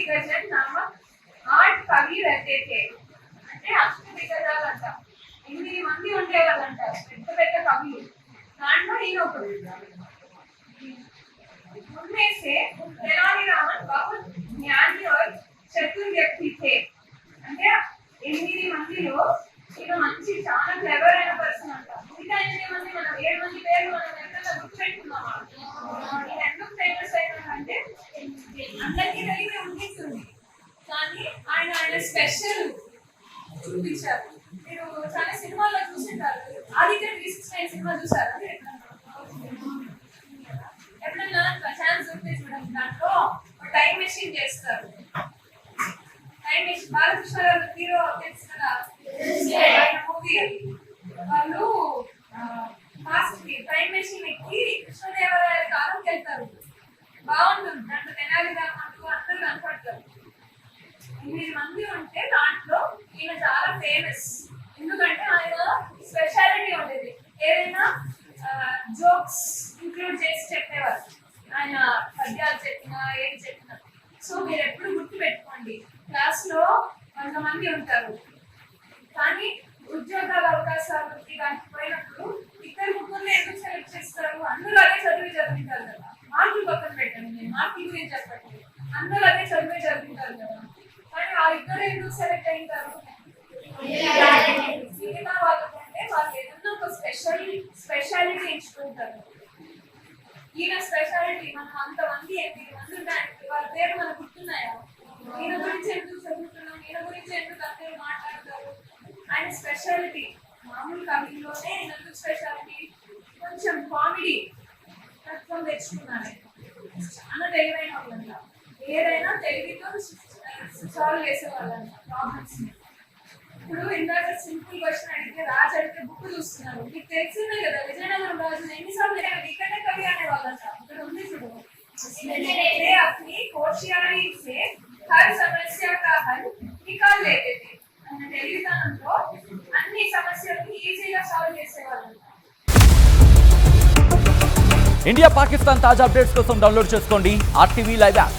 दिग्गजन नामक 8 कवि रहते थे అంటే అష్ట దిగ్గజాలు అంట 8 మంది ఉండేవాళ్ళంట పెద్ద పెద్ద కవులు దాంట్లో ఈయన ఒకడు उनमें से तेनालीरामन बहुत ज्ञानी और चतुर व्यक्ति थे అంటే 8 మందిలో ఈయన మంచి చాలా క్లెవర్ అయిన పర్సన్ అంట మిగతా 8 మంది మనం 7 మంది పేర్లు మనం ఎంత గుర్తుపెట్టుకున్నామా ఇది ఎందుకు ఫేమస్ అయినారంటే అందరికీ తెలివి ఉంటుంది కానీ ఆయన స్పెషల్ చూపించారు మీరు చాలా సినిమాల్లో చూసింటారు ఆదిత్య 369 సినిమా చూసారా ఎప్పుడన్నా ఛాన్స్ ఉంటే చూడండి దాంట్లో టైం మెషిన్ చేస్తారు టైం మెషిన్ బాలకృష్ణ గారు హీరో తెలుసు కదా ఆయన మూవీ వాళ్ళు ఫాస్ట్ టైం మెషిన్ ఎక్కి కృష్ణదేవరాయ కాలంకి వెళ్తారు బాగుంటుంది దాంట్లో తెనాలి రామంటూ అందరూ కనపడతారు 8 మంది ఉంటే దాంట్లో ఈయన చాలా ఫేమస్ ఎందుకంటే ఆయన స్పెషాలిటీ ఉండేది ఏదైనా జోక్స్ ఇంక్లూడ్ చేసి చెప్పేవారు ఆయన పద్యాలు చెప్పినా ఏది చెప్పినా సో మీరు ఎప్పుడు గుర్తు పెట్టుకోండి క్లాస్ లో 100 మంది ఉంటారు కానీ ఉద్యోగాల అవకాశాలు దానికి పోయినప్పుడు ఇద్దరు ముగ్గురు ఎందుకు సెలెక్ట్ చేస్తారు అందరూ అదే చదివింటారు కదా మార్కులు పక్కన పెట్టండి నేను మార్కుల గురించి చెప్పండి అందరూ అదే చదివింటారు కదా కానీ ఆ ఇద్దరు ఎందుకు సెలెక్ట్ అయింటారు మిగతా వాళ్ళకంటే వాళ్ళు ఏదన్నా ఒక స్పెషాలిటీ ఎంచుకుంటారు ఈయన స్పెషాలిటీ మనం అంతమంది 8 మంది ఉన్నాయి వాళ్ళ పేరు మనకు గుర్తున్నాయా ఈయన గురించి ఎందుకు చదువుతున్నాం ఈయన గురించి ఎందుకు అందరూ మాట్లాడతారు ఆయన స్పెషాలిటీ మామూలు కవిలోనే ఎందుకు స్పెషాలిటీ కొంచెం కామెడీ తత్వం తెచ్చుకున్నాను చాలా తెలివైన వాళ్ళంట ఏదైనా తెలివితో సాల్వ్ చేసేవాళ్ళంట ప్రాబ్లమ్స్ ఇప్పుడు ఇందాక సింపుల్ క్వశ్చన్ అడిగితే రాజు అడిగితే బుక్ చూస్తున్నారు మీకు తెలిసిందే కదా విజయనగరం రాజు ఎన్నిసార్లు ఇక్కడే కవి అనేవాళ్ళంట ఇక్కడ ఉంది చూడు अपनी होशियारी से हर समस्या का हल निकाल लेते थे ఆయన తెలివితనంతో అన్ని సమస్యలను ఈజీగా సాల్వ్ చేసేవాళ్ళు ఇండియా పాకిస్తాన్ తాజా అప్డేట్స్ కోసం డౌన్లోడ్ చేసుకోండి RTV లైవ్ యాప్